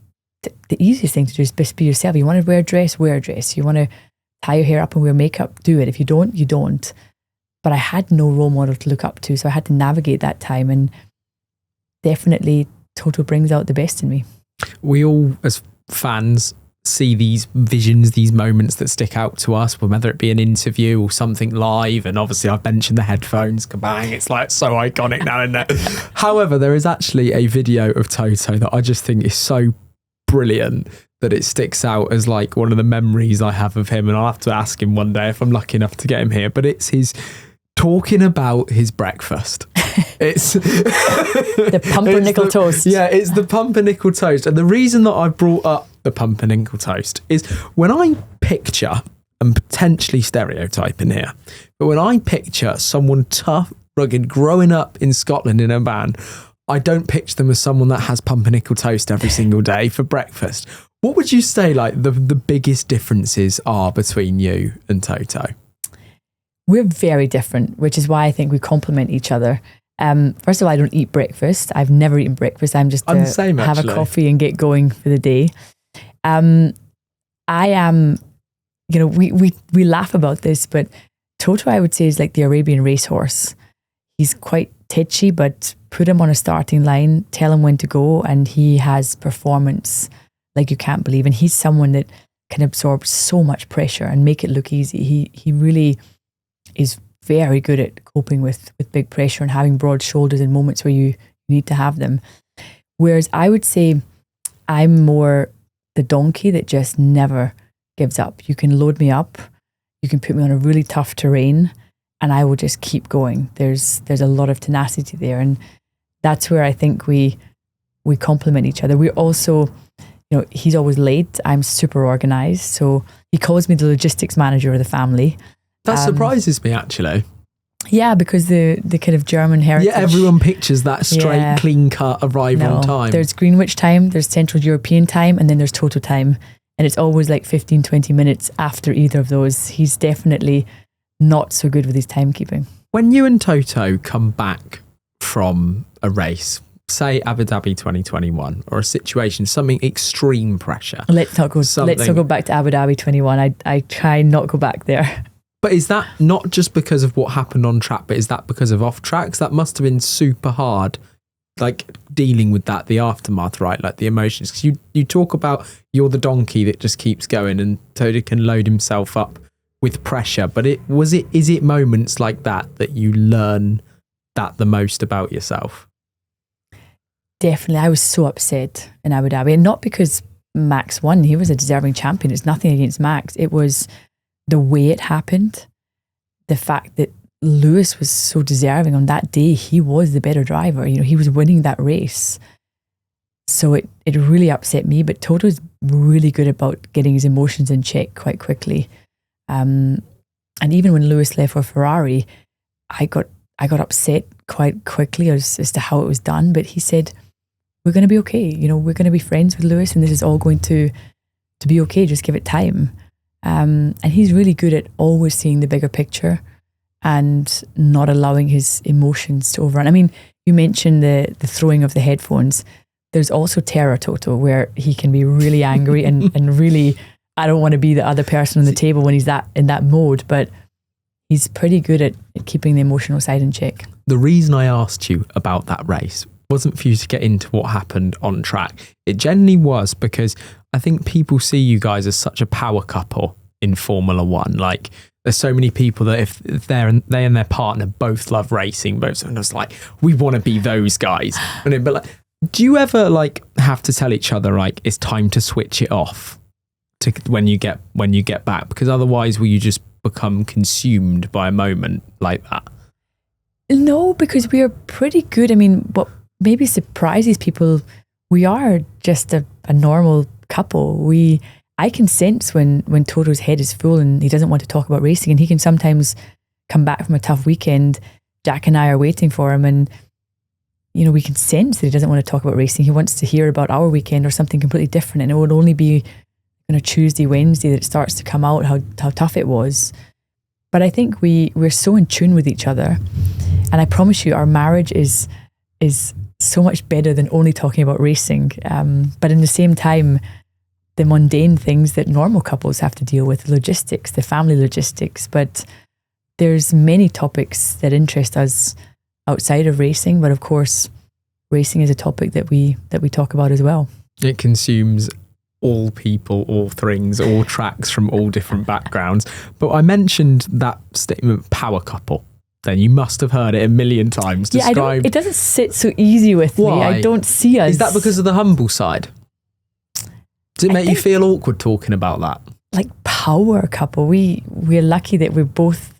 the easiest thing to do is just be yourself. You want to wear a dress, wear a dress. You want to tie your hair up and wear makeup, do it. If you don't, you don't. But I had no role model to look up to, so I had to navigate that time. And definitely Toto brings out the best in me. We all, as fans, see these visions, these moments that stick out to us, whether it be an interview or something live. And obviously I've mentioned the headphones, kabang, it's like so iconic now, isn't it? However, there is actually a video of Toto that I just think is so brilliant that it sticks out as like one of the memories I have of him. And I'll have to ask him one day if I'm lucky enough to get him here, but it's his talking about his breakfast. It's the pumpernickel toast. Yeah, it's the pumpernickel toast. And the reason that I brought up the pumpernickel toast is when I picture, and potentially stereotyping here, but when I picture someone tough, rugged, growing up in Scotland in a van, I don't picture them as someone that has pumpernickel toast every single day for breakfast. What would you say like the biggest differences are between you and Toto? We're very different, which is why I think we complement each other. First of all, I don't eat breakfast. I've never eaten breakfast. I'm just the same, have a coffee and get going for the day. I am, we laugh about this, but Toto, I would say, is like the Arabian racehorse. He's quite titchy, but put him on a starting line, tell him when to go, and he has performance like you can't believe. And he's someone that can absorb so much pressure and make it look easy. He really is very good at coping with big pressure and having broad shoulders in moments where you need to have them. Whereas I would say I'm more the donkey that just never gives up. You can load me up, you can put me on a really tough terrain, and I will just keep going. There's a lot of tenacity there, and that's where I think we complement each other. We're also, he's always late. I'm super organized, so he calls me the logistics manager of the family. That surprises me, actually. Yeah, because the kind of German heritage. Yeah, everyone pictures that straight, clean-cut arrival on time. There's Greenwich time, there's Central European time, and then there's Toto time. And it's always like 15, 20 minutes after either of those. He's definitely not so good with his timekeeping. When you and Toto come back from a race, say Abu Dhabi 2021, or a situation, something extreme pressure. Let's not go back to Abu Dhabi 21. I try not go back there. But is that not just because of what happened on track, but is that because of off tracks? That must have been super hard, like dealing with that, the aftermath, right? Like the emotions. Because you talk about you're the donkey that just keeps going, and Toto can load himself up with pressure. But is it moments like that you learn that the most about yourself? Definitely. I was so upset in Abu Dhabi, and not because Max won. He was a deserving champion. It's nothing against Max. It was the way it happened, the fact that Lewis was so deserving on that day. He was the better driver. He was winning that race. So it really upset me, but Toto's really good about getting his emotions in check quite quickly. And even when Lewis left for Ferrari, I got upset quite quickly as to how it was done. But he said, we're going to be okay. You know, we're going to be friends with Lewis, and this is all going to be okay. Just give it time. And he's really good at always seeing the bigger picture and not allowing his emotions to overrun. I mean, you mentioned the throwing of the headphones. There's also Terror Toto, where he can be really angry and really, I don't want to be the other person on the table when he's in that mode, but he's pretty good at keeping the emotional side in check. The reason I asked you about that race wasn't for you to get into what happened on track. It genuinely was because I think people see you guys as such a power couple in Formula One. Like, there's so many people that if they and their partner both love racing, and it's like, we want to be those guys. But like, do you ever like have to tell each other like it's time to switch it off to when you get back? Because otherwise, will you just become consumed by a moment like that? No, because we are pretty good. I mean, what maybe surprises people, we are just a normal couple. I can sense when Toto's head is full and he doesn't want to talk about racing, and he can sometimes come back from a tough weekend. Jack and I are waiting for him, and you know, we can sense that he doesn't want to talk about racing. He wants to hear about our weekend or something completely different, and it would only be on a Tuesday, Wednesday that it starts to come out how tough it was. But I think we're so in tune with each other, and I promise you, our marriage is so much better than only talking about racing. But in the same time, the mundane things that normal couples have to deal with, logistics, the family logistics. But there's many topics that interest us outside of racing. But of course, racing is a topic that we talk about as well. It consumes all people, all things, all tracks from all different backgrounds. But I mentioned that statement, power couple. Then you must have heard it a million times described. It doesn't sit so easy with me. I don't see us. Is that because of the humble side? Does it make you feel awkward talking about that? Like power couple, we're lucky that we both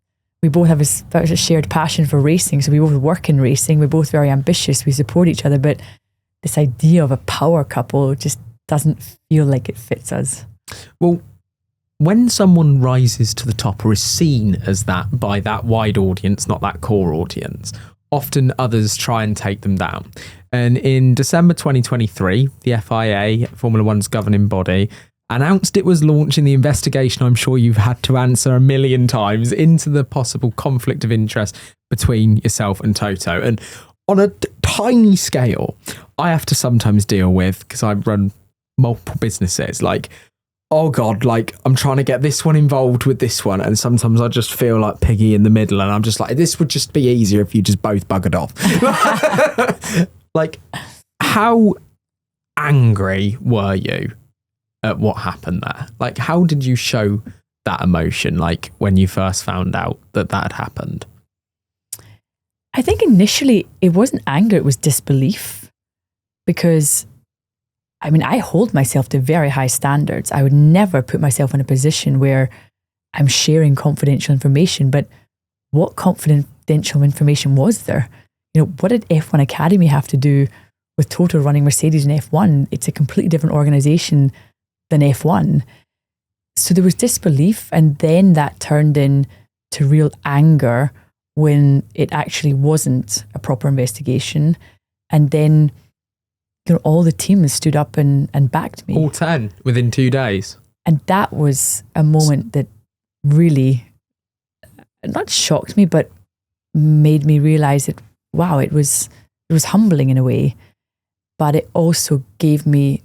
have a shared passion for racing. So we both work in racing. We're both very ambitious. We support each other. But this idea of a power couple just doesn't feel like it fits us. Well, when someone rises to the top or is seen as that by that wide audience, not that core audience, often others try and take them down. And in December 2023, the FIA, Formula One's governing body, announced it was launching the investigation I'm sure you've had to answer a million times into the possible conflict of interest between yourself and Toto. And on a tiny scale, I have to sometimes deal with, because I run multiple businesses, like, oh God, like I'm trying to get this one involved with this one. And sometimes I just feel like Piggy in the middle, and I'm just like, this would just be easier if you just both buggered off. Like, how angry were you at what happened there? Like, how did you show that emotion, like when you first found out that had happened? I think initially it wasn't anger, it was disbelief. Because I mean, I hold myself to very high standards. I would never put myself in a position where I'm sharing confidential information. But what confidential information was there? You know, what did F1 Academy have to do with Toto running Mercedes and F1? It's a completely different organization than F1. So there was disbelief, and then that turned into real anger when it actually wasn't a proper investigation. And then, you know, all the teams stood up and backed me. All 10 within 2 days. And that was a moment that really not shocked me, but made me realize that, wow, it was humbling in a way, but it also gave me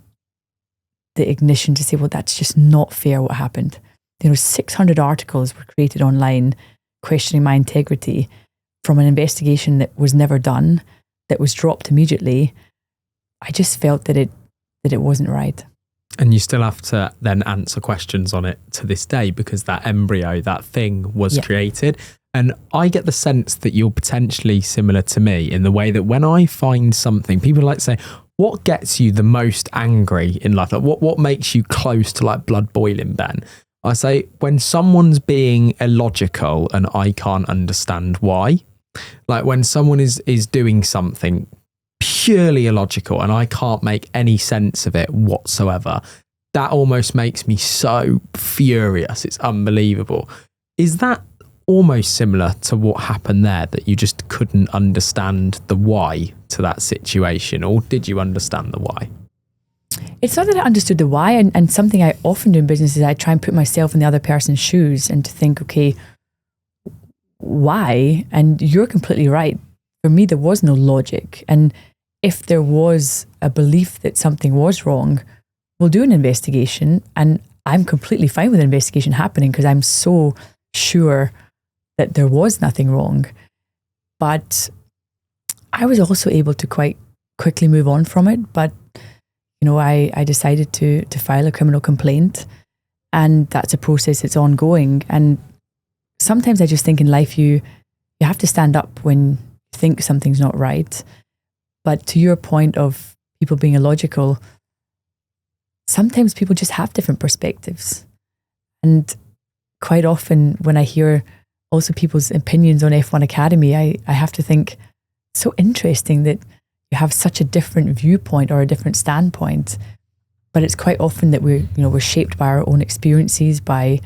the ignition to say, well, that's just not fair what happened. You know, 600 articles were created online questioning my integrity from an investigation that was never done, that was dropped immediately. I just felt that it wasn't right. And you still have to then answer questions on it to this day, because that embryo, that thing was created. And I get the sense that you're potentially similar to me in the way that when I find something, people like to say, what gets you the most angry in life? Like what makes you close to like blood boiling, Ben? I say, when someone's being illogical and I can't understand why. Like when someone is doing something purely illogical and I can't make any sense of it whatsoever, that almost makes me so furious. It's unbelievable. Is that almost similar to what happened there, that you just couldn't understand the why to that situation, or did you understand the why? It's not that I understood the why, and something I often do in business is I try and put myself in the other person's shoes and to think, okay, why? And you're completely right. For me, there was no logic. And if there was a belief that something was wrong, we'll do an investigation. And I'm completely fine with an investigation happening because I'm so sure that there was nothing wrong. But I was also able to quite quickly move on from it. But, you know, I decided to file a criminal complaint, and that's a process that's ongoing. And sometimes I just think in life you have to stand up when you think something's not right. But to your point of people being illogical, sometimes people just have different perspectives. And quite often when I hear also people's opinions on F1 Academy, I have to think, it's so interesting that you have such a different viewpoint or a different standpoint. But it's quite often that we're shaped by our own experiences, by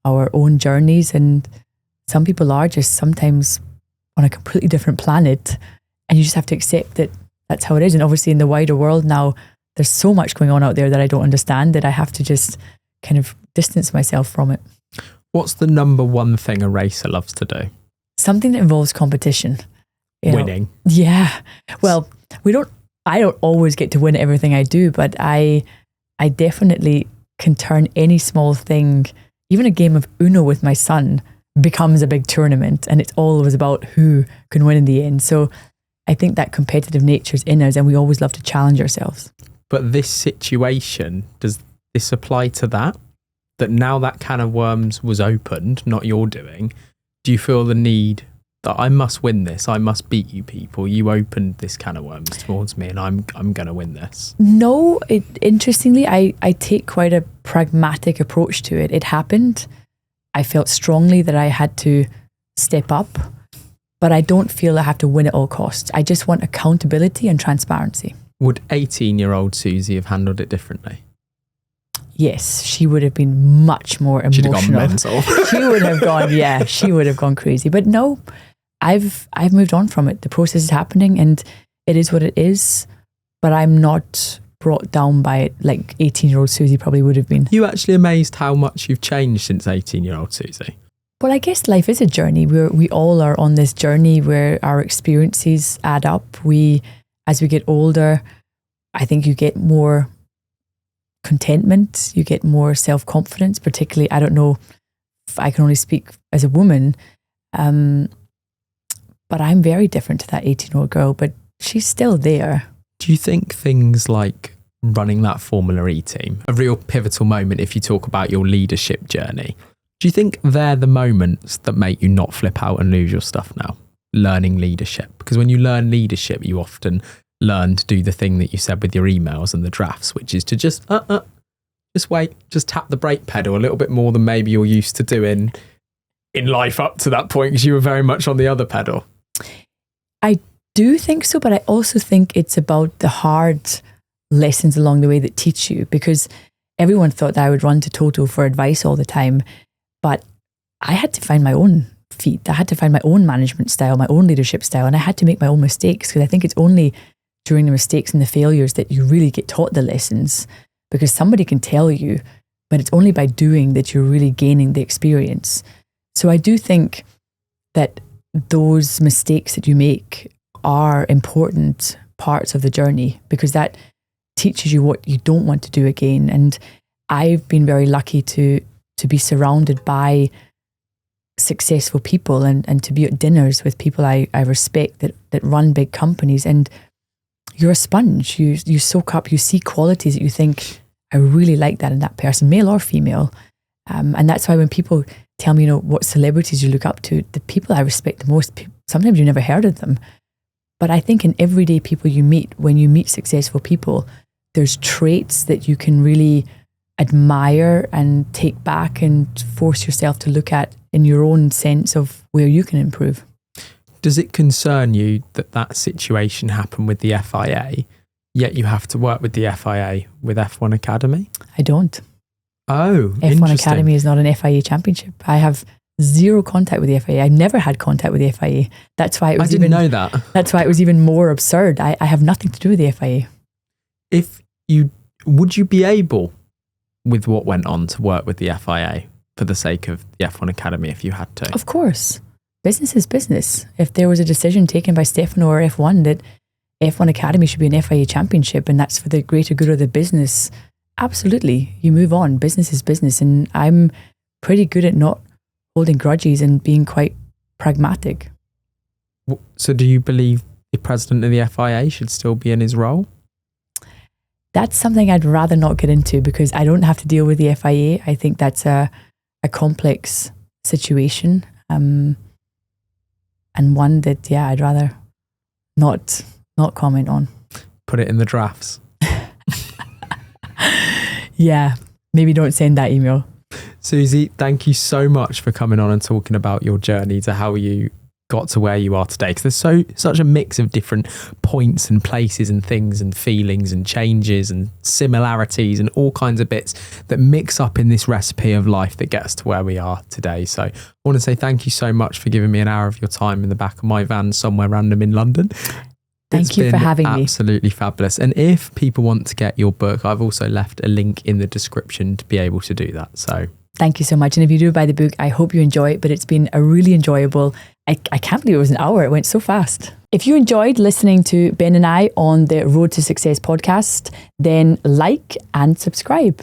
our own journeys, and some people are just sometimes on a completely different planet, and you just have to accept that that's how it is. And obviously in the wider world now, there's so much going on out there that I don't understand, that I have to just kind of distance myself from it. What's the number one thing a racer loves to do? Something that involves competition. Winning. Yeah. Well, I don't always get to win everything I do, but I definitely can turn any small thing, even a game of Uno with my son, becomes a big tournament, and it's always about who can win in the end. So I think that competitive nature is in us, and we always love to challenge ourselves. But this situation, does this apply to that? That now that can of worms was opened, not your doing, do you feel the need that I must win this, I must beat you people, you opened this can of worms towards me and I'm going to win this? No, interestingly, I take quite a pragmatic approach to it. It happened. I felt strongly that I had to step up, but I don't feel I have to win at all costs. I just want accountability and transparency. Would 18-year-old Susie have handled it differently? Yes, she would have been much more emotional. She'd have gone mental. She would have gone crazy. But no, I've moved on from it. The process is happening and it is what it is, but I'm not brought down by it like 18-year-old Susie probably would have been. You actually amazed how much you've changed since 18-year-old Susie? Well, I guess life is a journey. We all are on this journey where our experiences add up. As we get older, I think you get more contentment, you get more self-confidence, particularly, I don't know if I can only speak as a woman, but I'm very different to that 18-year-old girl, but she's still there. Do you think things like running that Formula E team, a real pivotal moment if you talk about your leadership journey, do you think they're the moments that make you not flip out and lose your stuff now? Learning leadership. Because when you learn leadership, you often learn to do the thing that you said with your emails and the drafts, which is to just wait, just tap the brake pedal a little bit more than maybe you're used to doing in life up to that point, because you were very much on the other pedal. I do think so, but I also think it's about the hard lessons along the way that teach you, because everyone thought that I would run to Toto for advice all the time, but I had to find my own feet. I had to find my own management style, my own leadership style, and I had to make my own mistakes, because I think it's only during the mistakes and the failures that you really get taught the lessons, because somebody can tell you, but it's only by doing that you're really gaining the experience. So I do think that those mistakes that you make are important parts of the journey, because that teaches you what you don't want to do again. And I've been very lucky to be surrounded by successful people and to be at dinners with people I respect that run big companies, and you're a sponge. You soak up, you see qualities that you think, I really like that in that person, male or female. And that's why when people tell me, what celebrities you look up to, the people I respect the most, sometimes you never heard of them. But I think in everyday people you meet, when you meet successful people, there's traits that you can really admire and take back and force yourself to look at in your own sense of where you can improve. Does it concern you that situation happened with the FIA, yet you have to work with the FIA with F1 Academy? I don't. Oh, F1 Academy is not an FIA championship. I have zero contact with the FIA. I never had contact with the FIA. That's why it was I didn't know that. That's why it was even more absurd. I have nothing to do with the FIA. Would you be able, with what went on, to work with the FIA for the sake of the F1 Academy if you had to? Of course. Business is business. If there was a decision taken by Stefano or F1 that F1 Academy should be an FIA championship and that's for the greater good of the business, absolutely. You move on. Business is business. And I'm pretty good at not holding grudges and being quite pragmatic. So do you believe the president of the FIA should still be in his role? That's something I'd rather not get into because I don't have to deal with the FIA. I think that's a complex situation. And one that, I'd rather not comment on. Put it in the drafts. Yeah, maybe don't send that email. Susie, thank you so much for coming on and talking about your journey to how you got to where you are today. Because there's such a mix of different points and places and things and feelings and changes and similarities and all kinds of bits that mix up in this recipe of life that gets to where we are today. So I want to say thank you so much for giving me an hour of your time in the back of my van somewhere random in London. Thank you for having me. Absolutely fabulous. And if people want to get your book, I've also left a link in the description to be able to do that. So thank you so much. And if you do buy the book, I hope you enjoy it, but it's been a really enjoyable, I can't believe it was an hour. It went so fast. If you enjoyed listening to Ben and I on the Road to Success podcast, then like and subscribe.